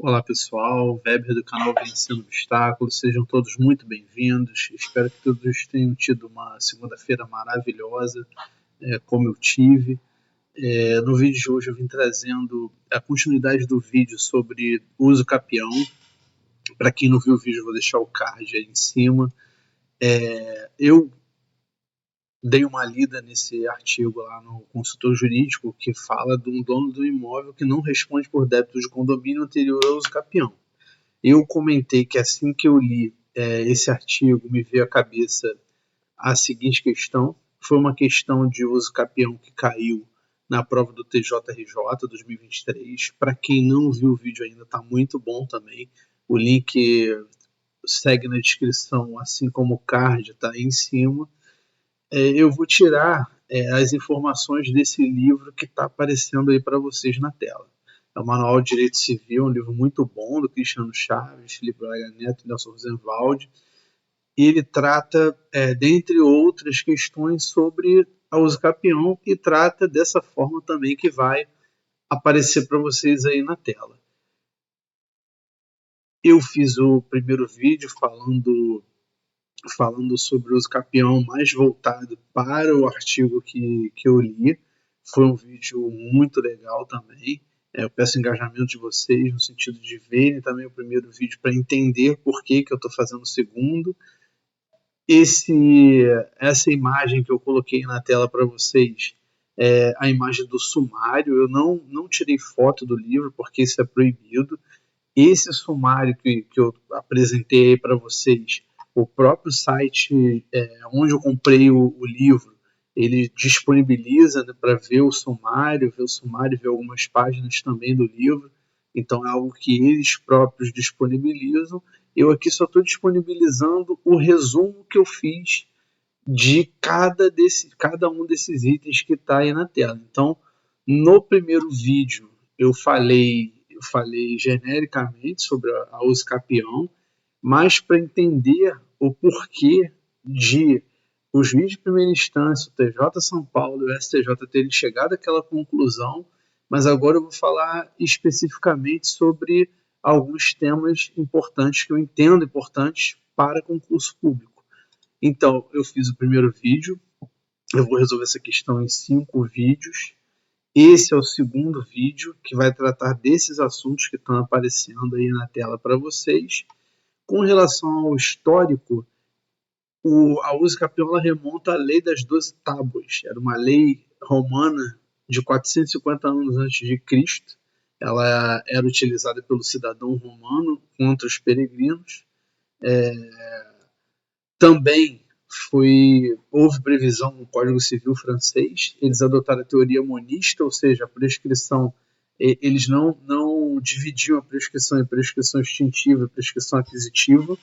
Olá pessoal, Weber do canal Vencendo Obstáculos, sejam todos muito bem-vindos. Espero que todos tenham tido uma segunda-feira maravilhosa, como eu tive. No vídeo de hoje eu vim trazendo a continuidade do vídeo sobre uso capião. Para quem não viu o vídeo, eu vou deixar o card aí em cima. Eu dei uma lida nesse artigo lá no consultor jurídico que fala de um dono do imóvel que não responde por débitos de condomínio anterior ao uso capião. Eu comentei que assim que eu li esse artigo, me veio à cabeça a seguinte questão. Foi uma questão de uso capião que caiu na prova do TJRJ 2023. Para quem não viu o vídeo ainda, está muito bom também. O link segue na descrição, assim como o card está aí em cima. Eu vou tirar as informações desse livro que está aparecendo aí para vocês na tela. É o Manual de Direito Civil, um livro muito bom do Cristiano Chaves, Felipe Braga Neto e Nelson Rosenwald. E ele trata, dentre outras questões, sobre a uso capião e trata dessa forma também que vai aparecer para vocês aí na tela. Eu fiz o primeiro vídeo falando sobre o uso capião mais voltado para o artigo que eu li. Foi um vídeo muito legal também. Eu peço engajamento de vocês no sentido de verem também o primeiro vídeo para entender por que eu estou fazendo o segundo. Essa imagem que eu coloquei na tela para vocês é a imagem do sumário. Eu não tirei foto do livro porque isso é proibido. Esse sumário que eu apresentei para vocês, o próprio site onde eu comprei o livro, ele disponibiliza, né, para ver o sumário, ver algumas páginas também do livro. Então é algo que eles próprios disponibilizam. Eu aqui só estou disponibilizando o resumo que eu fiz de cada um desses itens que está aí na tela. Então, no primeiro vídeo eu falei genericamente sobre a uso capião, mas para entender o porquê de o juiz de primeira instância, o TJ São Paulo e o STJ terem chegado àquela conclusão, mas agora eu vou falar especificamente sobre alguns temas importantes que eu entendo importantes para concurso público. Então, eu fiz o primeiro vídeo, eu vou resolver essa questão em 5 vídeos. Esse é o segundo vídeo que vai tratar desses assuntos que estão aparecendo aí na tela para vocês. Com relação ao histórico, a uso capião remonta à Lei das 12 Tábuas. Era uma lei romana de 450 anos antes de Cristo. Ela era utilizada pelo cidadão romano contra os peregrinos. Também houve previsão no Código Civil francês. Eles adotaram a teoria monista, ou seja, a prescrição. Eles não dividiam a prescrição em prescrição extintiva e prescrição aquisitiva.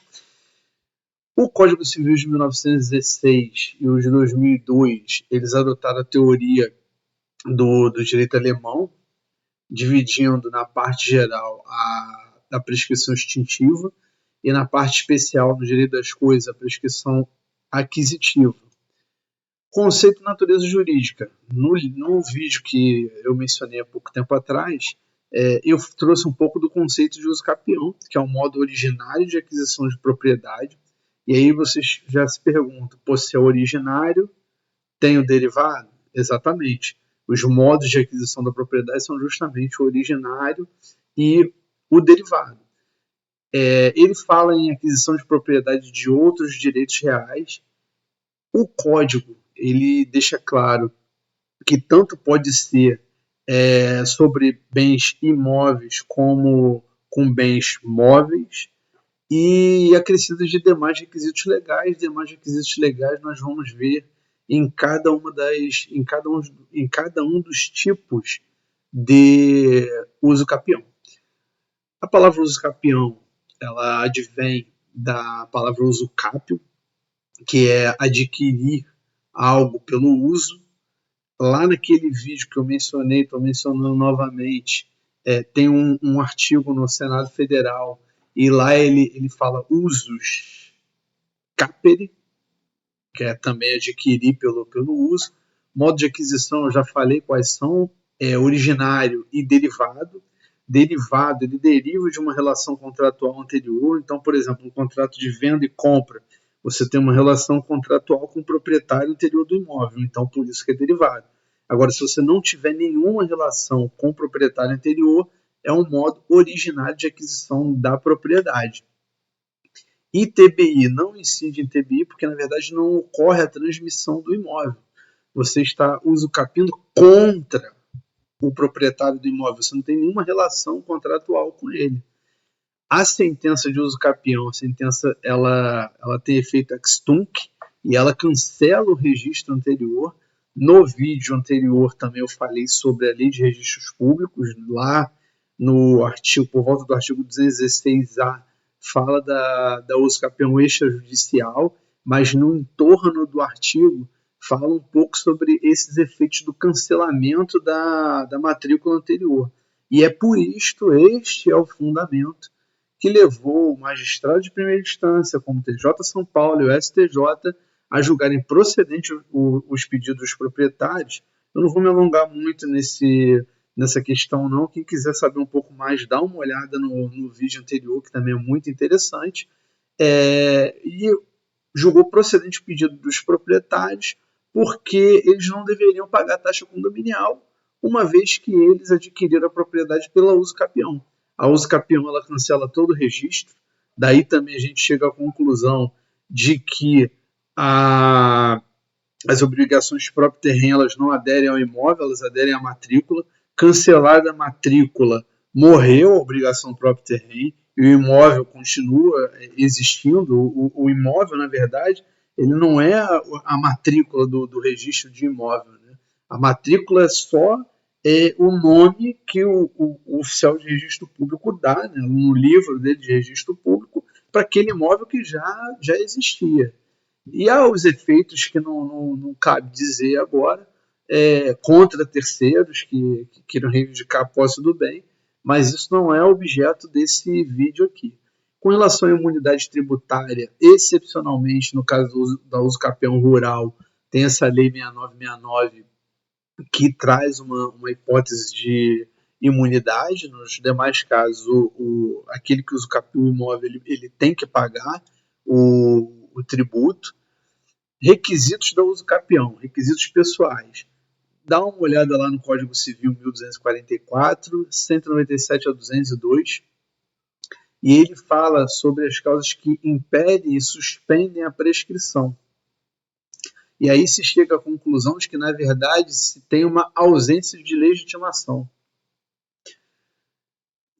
O Código Civil de 1916 e o de 2002, eles adotaram a teoria do direito alemão, dividindo na parte geral a prescrição extintiva e na parte especial do direito das coisas a prescrição aquisitiva. Conceito de natureza jurídica. No vídeo que eu mencionei há pouco tempo atrás, eu trouxe um pouco do conceito de uso capião, que é um modo originário de aquisição de propriedade. E aí vocês já se perguntam, se é originário, tem o derivado? Exatamente. Os modos de aquisição da propriedade são justamente o originário e o derivado. Ele fala em aquisição de propriedade de outros direitos reais. O código ele deixa claro que tanto pode ser sobre bens imóveis como com bens móveis e acrescido de demais requisitos legais. Demais requisitos legais nós vamos ver em cada um dos tipos de uso capião. A palavra uso capião ela advém da palavra uso capio, que é adquirir algo pelo uso. Lá naquele vídeo que eu mencionei, estou mencionando novamente, tem um artigo no Senado Federal e lá ele fala usus capere, que é também adquirir pelo uso. Modo de aquisição eu já falei quais são, originário e derivado. derivado, ele deriva de uma relação contratual anterior. Então, por exemplo, um contrato de venda e compra, você tem uma relação contratual com o proprietário anterior do imóvel, então por isso que é derivado. Agora, se você não tiver nenhuma relação com o proprietário anterior, é um modo originário de aquisição da propriedade. ITBI não incide em TBI porque, na verdade, não ocorre a transmissão do imóvel. Você está usucapindo contra o proprietário do imóvel, você não tem nenhuma relação contratual com ele. A sentença de uso capião, a sentença ela tem efeito ex tunc e ela cancela o registro anterior. No vídeo anterior também eu falei sobre a lei de registros públicos, lá no artigo, por volta do artigo 216A, fala da uso capião extrajudicial, mas no entorno do artigo fala um pouco sobre esses efeitos do cancelamento da matrícula anterior. E é por isto, este é o fundamento que levou o magistrado de primeira instância, como o TJ São Paulo e o STJ, a julgarem procedente os pedidos dos proprietários. Eu não vou me alongar muito nessa questão, não. Quem quiser saber um pouco mais, dá uma olhada no vídeo anterior, que também é muito interessante. E julgou procedente o pedido dos proprietários, porque eles não deveriam pagar a taxa condominial, uma vez que eles adquiriram a propriedade pela uso capião. A uso capião ela cancela todo o registro, daí também a gente chega à conclusão de que as obrigações de próprio terreno elas não aderem ao imóvel, elas aderem à matrícula. Cancelada a matrícula, morreu a obrigação do próprio terreno e o imóvel continua existindo. O imóvel, na verdade, ele não é a matrícula do registro de imóvel, né? A matrícula é só o nome que o oficial de registro público dá, né, no livro dele de registro público, para aquele imóvel que já existia. E há os efeitos que não cabe dizer agora, contra terceiros que queiram reivindicar a posse do bem, mas isso não é objeto desse vídeo aqui. Com relação à imunidade tributária, excepcionalmente, no caso da uso capião rural, tem essa lei 6969 que traz uma hipótese de imunidade. Nos demais casos, aquele que usa o imóvel ele tem que pagar o tributo. Requisitos da uso capião, requisitos pessoais. Dá uma olhada lá no Código Civil 1244, 197 a 202, e ele fala sobre as causas que impedem e suspendem a prescrição. E aí se chega à conclusão de que, na verdade, se tem uma ausência de legitimação.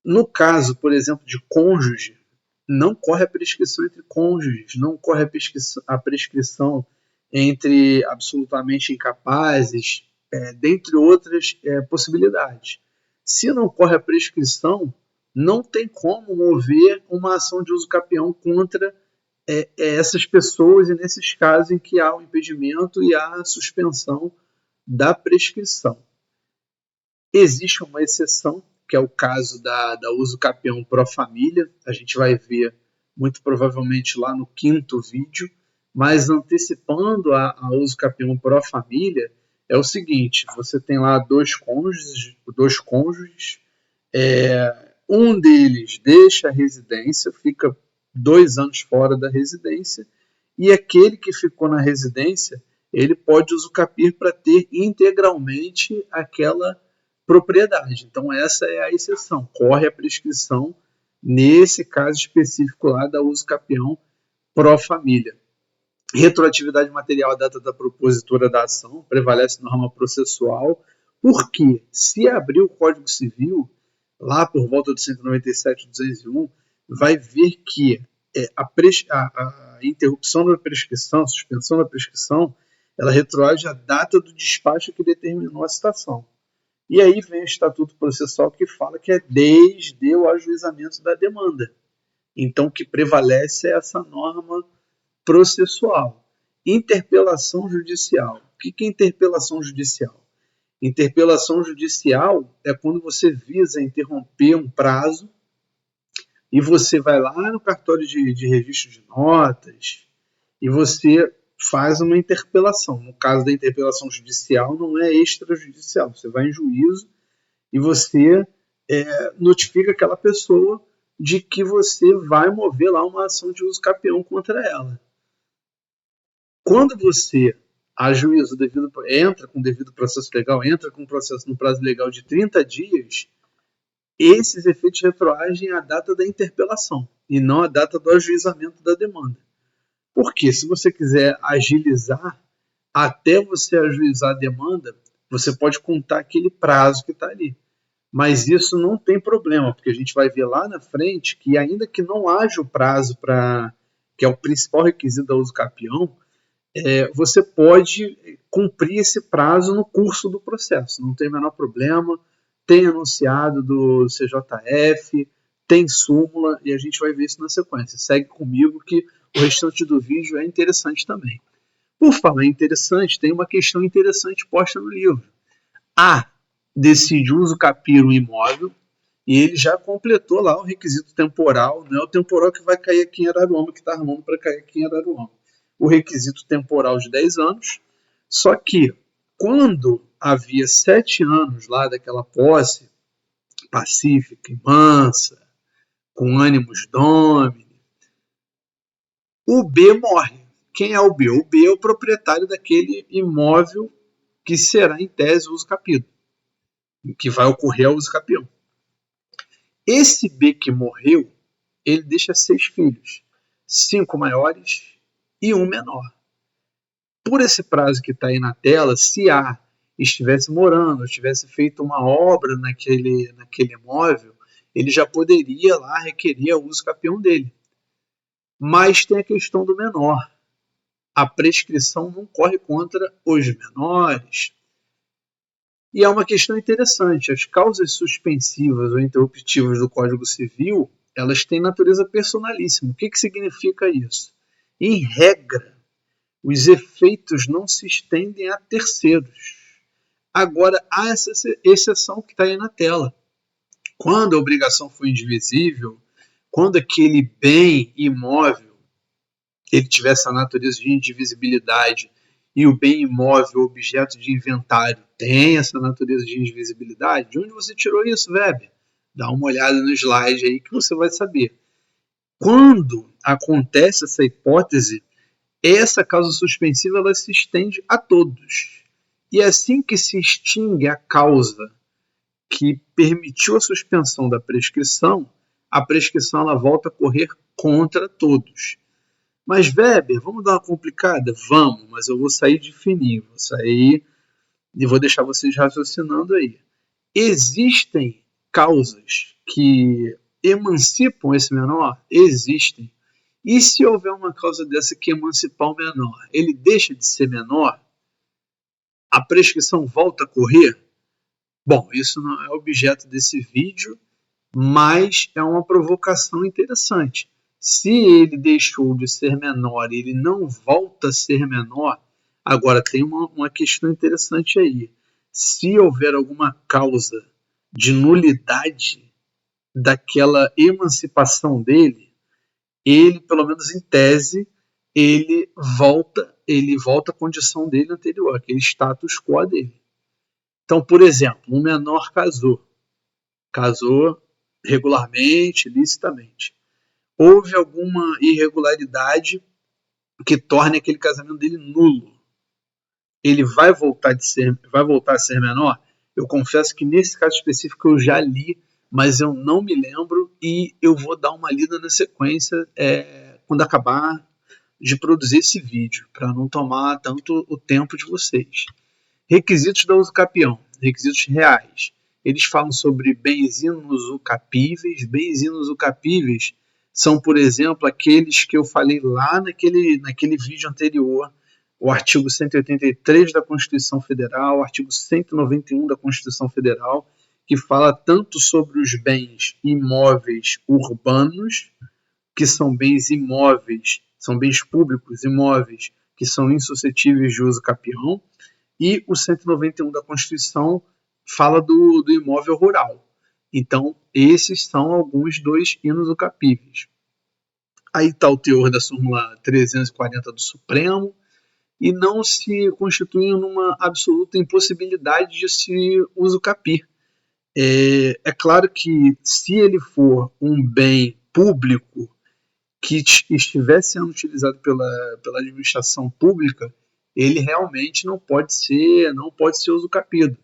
No caso, por exemplo, de cônjuge, não corre a prescrição entre cônjuges, não corre a prescrição entre absolutamente incapazes, dentre outras possibilidades. Se não corre a prescrição, não tem como mover uma ação de uso capião contra essas pessoas e nesses casos em que há o impedimento e há a suspensão da prescrição. Existe uma exceção, que é o caso da uso capião pró-família. A gente vai ver muito provavelmente lá no 5º vídeo, mas antecipando a uso capião pró-família, é o seguinte: você tem lá dois cônjuges, um deles deixa a residência, fica 2 anos fora da residência, e aquele que ficou na residência, ele pode usucapir para ter integralmente aquela propriedade. Então essa é a exceção, corre a prescrição nesse caso específico lá da uso capião pró-família. Retroatividade material à data da propositura da ação, prevalece norma processual, porque se abrir o Código Civil, lá por volta de 197, 201, vai ver que a interrupção da prescrição, a suspensão da prescrição, ela retroage à data do despacho que determinou a citação. E aí vem o Estatuto Processual que fala que é desde o ajuizamento da demanda. Então, o que prevalece é essa norma processual. Interpelação judicial. O que é interpelação judicial? Interpelação judicial é quando você visa interromper um prazo e você vai lá no cartório de registro de notas e você faz uma interpelação. No caso da interpelação judicial, não é extrajudicial. Você vai em juízo e você notifica aquela pessoa de que você vai mover lá uma ação de uso capião contra ela. Quando você ajuiza entra com o devido processo legal, entra com o processo no prazo legal de 30 dias, esses efeitos retroagem à data da interpelação e não à data do ajuizamento da demanda. Porque se você quiser agilizar, até você ajuizar a demanda, você pode contar aquele prazo que está ali. Mas isso não tem problema, porque a gente vai ver lá na frente que ainda que não haja o prazo que é o principal requisito da uso capião, você pode cumprir esse prazo no curso do processo, não tem o menor problema. Tem enunciado do CJF, tem súmula, e a gente vai ver isso na sequência. Segue comigo que o restante do vídeo é interessante também. Por falar em interessante, tem uma questão interessante posta no livro. A decide uso capir um imóvel e ele já completou lá o requisito temporal, não é o temporal que vai cair aqui em Araruama, que está armando para cair aqui em Araruama. O requisito temporal de 10 anos, só que quando havia 7 anos lá daquela posse pacífica e mansa, com ânimos domini, o B morre. Quem é o B? O B é o proprietário daquele imóvel que será, em tese, uso capido, que vai ocorrer ao uso capião. Esse B que morreu, ele deixa 6 filhos, 5 maiores e 1 menor. Por esse prazo que está aí na tela, se A estivesse morando, tivesse feito uma obra naquele imóvel, ele já poderia lá requerer o uso capião dele. Mas tem a questão do menor. A prescrição não corre contra os menores. E é uma questão interessante. As causas suspensivas ou interruptivas do Código Civil, elas têm natureza personalíssima. O que significa isso? Em regra, os efeitos não se estendem a terceiros. Agora, há essa exceção que está aí na tela. Quando a obrigação for indivisível, quando aquele bem imóvel ele tivesse a natureza de indivisibilidade e o bem imóvel, objeto de inventário, tem essa natureza de indivisibilidade, de onde você tirou isso, Weber? Dá uma olhada no slide aí que você vai saber. Quando acontece essa hipótese, essa causa suspensiva ela se estende a todos. E assim que se extingue a causa que permitiu a suspensão da prescrição, a prescrição ela volta a correr contra todos. Mas, Weber, vamos dar uma complicada? Vamos, mas eu vou sair de fininho, vou sair e vou deixar vocês raciocinando aí. Existem causas que emancipam esse menor? Existem. E se houver uma causa dessa que emancipar o menor, ele deixa de ser menor? A prescrição volta a correr? Bom, isso não é objeto desse vídeo, mas é uma provocação interessante. Se ele deixou de ser menor e ele não volta a ser menor, agora tem uma questão interessante aí. Se houver alguma causa de nulidade daquela emancipação dele, ele, pelo menos em tese, ele volta à condição dele anterior, aquele status quo dele. Então, por exemplo, um menor casou regularmente, licitamente. Houve alguma irregularidade que torne aquele casamento dele nulo. Ele vai voltar a ser menor? Eu confesso que nesse caso específico eu já li, mas eu não me lembro e eu vou dar uma lida na sequência quando acabar de produzir esse vídeo, para não tomar tanto o tempo de vocês. Requisitos da uso capião, requisitos reais. Eles falam sobre bens inusucapíveis. Bens inusucapíveis são, por exemplo, aqueles que eu falei lá naquele vídeo anterior, o artigo 183 da Constituição Federal, o artigo 191 da Constituição Federal, que fala tanto sobre os bens imóveis urbanos, que são bens imóveis, são bens públicos imóveis, que são insuscetíveis de uso capião, e o 191 da Constituição fala do imóvel rural. Então, esses são alguns dos inusucapíveis. Aí está o teor da súmula 340 do Supremo, e não se constitui numa absoluta impossibilidade de se usucapir. É claro que se ele for um bem público que estivesse sendo utilizado pela administração pública, ele realmente não pode ser usucapido.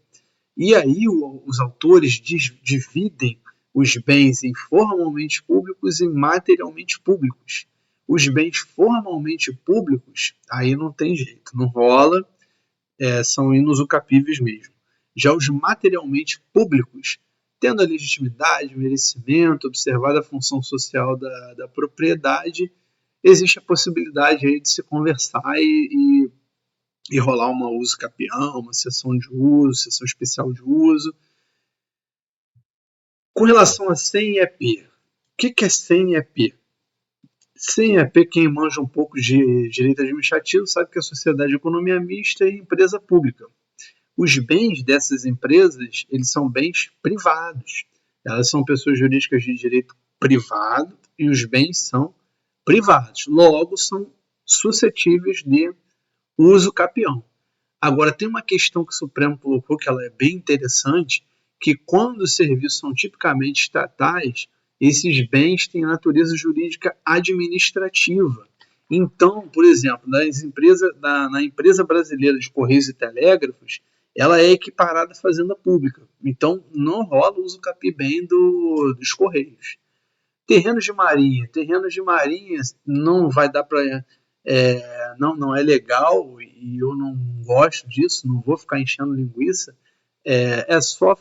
E aí os autores dividem os bens em formalmente públicos e materialmente públicos. Os bens formalmente públicos, aí não tem jeito, não rola, são inusucapíveis mesmo. Já os materialmente públicos, tendo a legitimidade, merecimento, observada a função social da propriedade, existe a possibilidade aí de se conversar e rolar uma uso capião, uma sessão de uso, sessão especial de uso. Com relação a 100 EP, o que é 100 EP? 100 EP, quem manja um pouco de direito administrativo sabe que é sociedade de economia mista e empresa pública. Os bens dessas empresas, eles são bens privados. Elas são pessoas jurídicas de direito privado e os bens são privados. Logo, são suscetíveis de uso capião. Agora, tem uma questão que o Supremo colocou que ela é bem interessante, que quando os serviços são tipicamente estatais, esses bens têm natureza jurídica administrativa. Então, por exemplo, na empresa brasileira de Correios e Telégrafos, ela é equiparada à fazenda pública. Então, não rola o uso capi-bem dos Correios. Terrenos de marinha não vai dar para não é legal e eu não gosto disso, não vou ficar enchendo linguiça. É só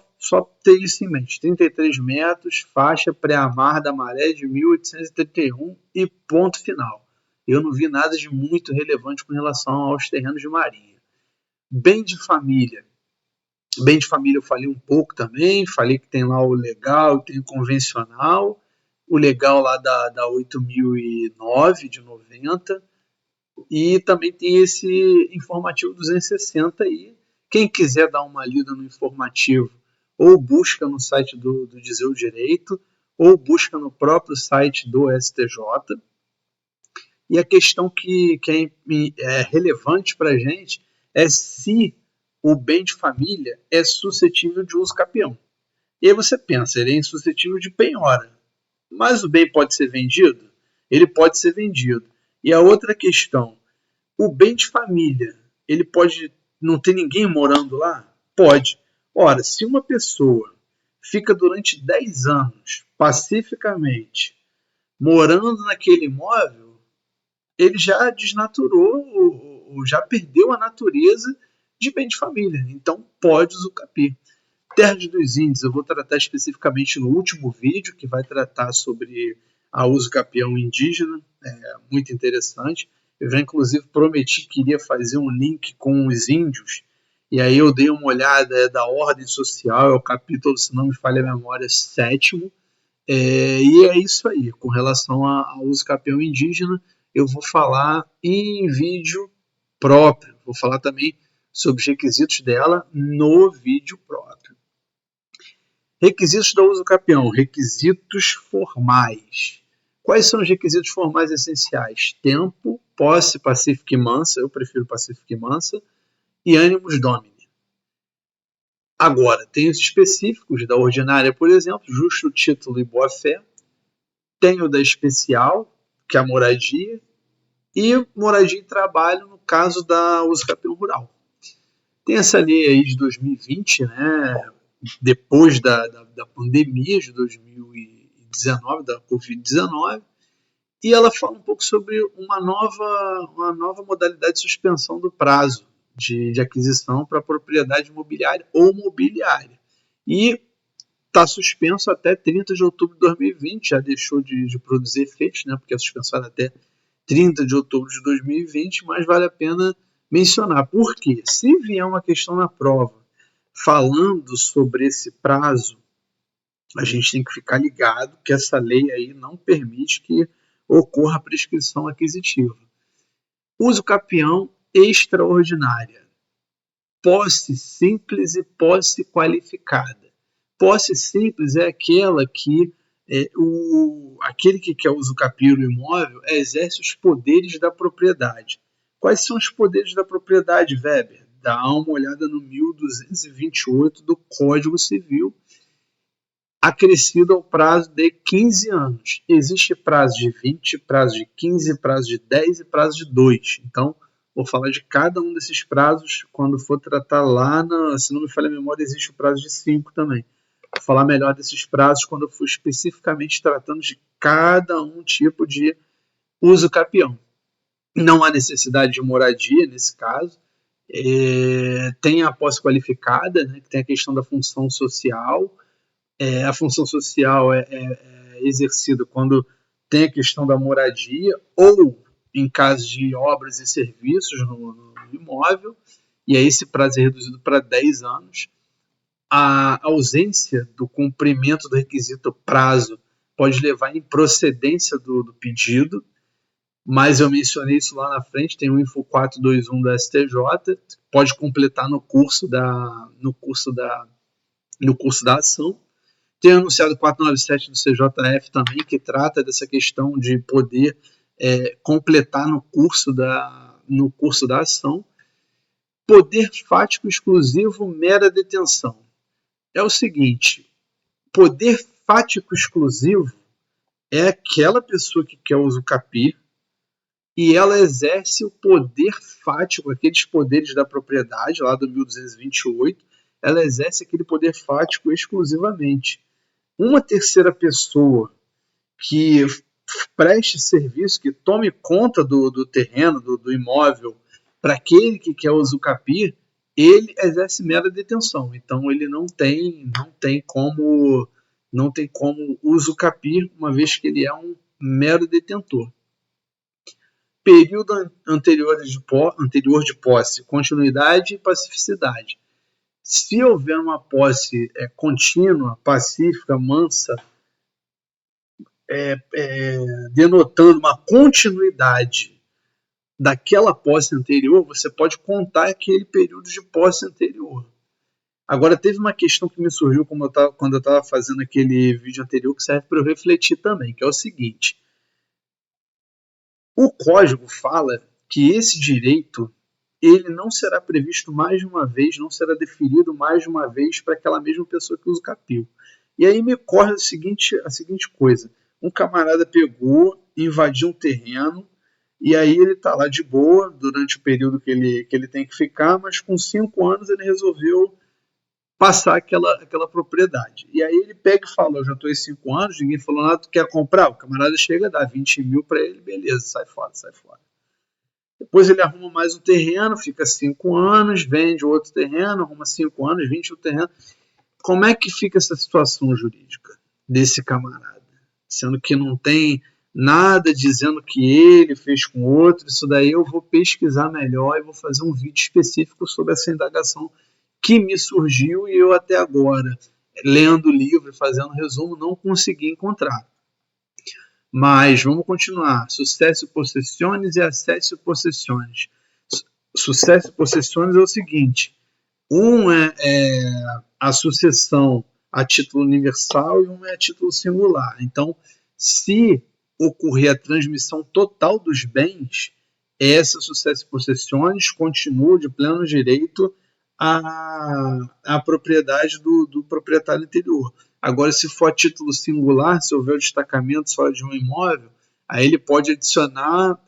ter isso em mente. 33 metros, faixa pré-amar da maré de 1831 e ponto final. Eu não vi nada de muito relevante com relação aos terrenos de marinha. Bem de família. Bem de família eu falei um pouco também, falei que tem lá o legal, tem o convencional, o legal lá da 8009 de 90, e também tem esse informativo 260 aí. Quem quiser dar uma lida no informativo, ou busca no site do Dizer o Direito, ou busca no próprio site do STJ. E a questão que é relevante para a gente é se o bem de família é suscetível de uso capião. E aí você pensa, ele é insuscetível de penhora. Mas o bem pode ser vendido? Ele pode ser vendido. E a outra questão, o bem de família, ele pode não ter ninguém morando lá? Pode. Ora, se uma pessoa fica durante 10 anos pacificamente morando naquele imóvel, ele já desnaturou, ou já perdeu a natureza de bem de família. Então pode usucapiar. Terras dos Índios, eu vou tratar especificamente no último vídeo, que vai tratar sobre a usucapião indígena, muito interessante. Eu já inclusive prometi que iria fazer um link com os índios, e aí eu dei uma olhada da ordem social, é o capítulo, se não me falha a memória, 7º, e é isso aí. Com relação ao usucapião indígena, eu vou falar em vídeo próprio, vou falar também sobre os requisitos dela no vídeo próprio. Requisitos da usucapião, requisitos formais. Quais são os requisitos formais essenciais? Tempo, posse pacífica e mansa, eu prefiro pacífica e mansa, e animus domini. Agora, tem os específicos da ordinária, por exemplo, justo título e boa-fé. Tem o da especial, que é a moradia, e moradia e trabalho no caso da usucapião rural. Tem essa lei aí de 2020, né, depois da pandemia de 2019, da Covid-19, e ela fala um pouco sobre uma nova modalidade de suspensão do prazo de aquisição para propriedade imobiliária ou mobiliária. E está suspenso até 30 de outubro de 2020, já deixou de produzir efeitos, né, porque é suspensado até 30 de outubro de 2020, mas vale a pena mencionar. Por quê? Se vier uma questão na prova falando sobre esse prazo, a gente tem que ficar ligado que essa lei aí não permite que ocorra prescrição aquisitiva. Uso capião extraordinária. Posse simples e posse qualificada. Posse simples é aquela que aquele que quer usucapiar o imóvel exerce os poderes da propriedade. Quais são os poderes da propriedade, Weber? Dá uma olhada no 1228 do Código Civil, acrescido ao prazo de 15 anos. Existe prazo de 20, prazo de 15, prazo de 10 e prazo de 2. Então, vou falar de cada um desses prazos quando for tratar lá, se não me falha a memória, existe o prazo de 5 também. Vou falar melhor desses prazos quando eu for especificamente tratando de cada um tipo de uso capião. Não há necessidade de moradia nesse caso. Tem a posse qualificada, né, que tem a questão da função social. A função social é exercida quando tem a questão da moradia ou em caso de obras e serviços no imóvel, e aí esse prazo é reduzido para 10 anos. A ausência do cumprimento do requisito prazo pode levar à improcedência do pedido, mas eu mencionei isso lá na frente, tem o Info 421 da STJ, pode completar no curso da ação. Tem anunciado 497 do CJF também, que trata dessa questão de poder completar no curso da ação. Poder fático exclusivo, mera detenção. É o seguinte, poder fático exclusivo é aquela pessoa que quer usucapiar e ela exerce o poder fático, aqueles poderes da propriedade, lá do 1228, ela exerce aquele poder fático exclusivamente. Uma terceira pessoa que preste serviço, que tome conta do terreno, do imóvel, para aquele que quer usucapiar, ele exerce mera detenção. Então ele não tem como usucapiar, uma vez que ele é um mero detentor. Período anterior de posse, continuidade e pacificidade. Se houver uma posse contínua, pacífica, mansa, denotando uma continuidade daquela posse anterior, você pode contar aquele período de posse anterior. Agora, teve uma questão que me surgiu quando eu estava fazendo aquele vídeo anterior, que serve para eu refletir também, que é o seguinte. O código fala que esse direito ele não será previsto mais de uma vez, não será deferido mais de uma vez para aquela mesma pessoa que usucapiou. E aí me corre a seguinte coisa. Um camarada pegou, invadiu um terreno, e aí ele está lá de boa durante o período que ele tem que ficar, mas com 5 anos ele resolveu passar aquela propriedade. E aí ele pega e fala, eu já estou em 5 anos, ninguém falou nada, tu quer comprar? O camarada chega, dá 20 mil para ele, beleza, sai fora. Depois ele arruma mais um terreno, fica 5 anos, vende outro terreno, arruma 5 anos, 20 outro terreno. Como é que fica essa situação jurídica desse camarada? Sendo que não tem nada dizendo que ele fez com outro, isso daí eu vou pesquisar melhor e vou fazer um vídeo específico sobre essa indagação que me surgiu e eu até agora, lendo o livro e fazendo resumo, não consegui encontrar. Mas vamos continuar. Sucesso possessiones e acesso possessiones. Sucesso possessiones é o seguinte: um é a sucessão a título universal e um é a título singular. Então, se ocorrer a transmissão total dos bens, essa sucesso possessiones continua de pleno direito à propriedade do proprietário anterior. Agora, se for a título singular, se houver o destacamento só de um imóvel, aí ele pode adicionar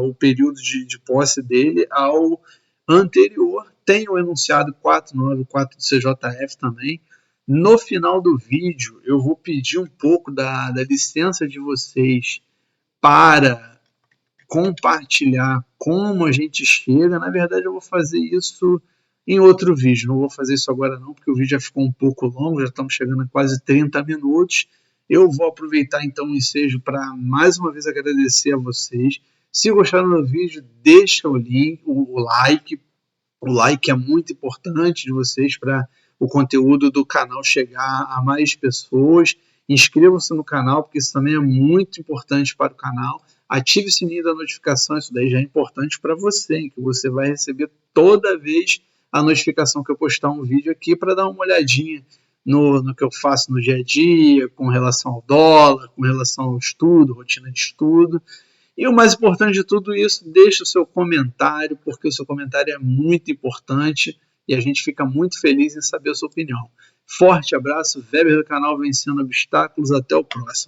o período de posse dele ao anterior. Tem o enunciado 494 do CJF também. No final do vídeo, eu vou pedir um pouco da licença de vocês para compartilhar como a gente chega. Na verdade, eu vou fazer isso em outro vídeo. Não vou fazer isso agora não, porque o vídeo já ficou um pouco longo, já estamos chegando a quase 30 minutos. Eu vou aproveitar então o ensejo para mais uma vez agradecer a vocês. Se gostaram do vídeo, deixa o link, o like. O like é muito importante de vocês para o conteúdo do canal chegar a mais pessoas. Inscrevam-se no canal, porque isso também é muito importante para o canal. Ative o sininho da notificação, isso daí já é importante para você, que você vai receber toda vez a notificação que eu postar um vídeo aqui, para dar uma olhadinha no que eu faço no dia a dia, com relação ao dólar, com relação ao estudo, rotina de estudo. E o mais importante de tudo isso, deixe o seu comentário, porque o seu comentário é muito importante e a gente fica muito feliz em saber a sua opinião. Forte abraço, Weber do canal Vencendo Obstáculos. Até o próximo.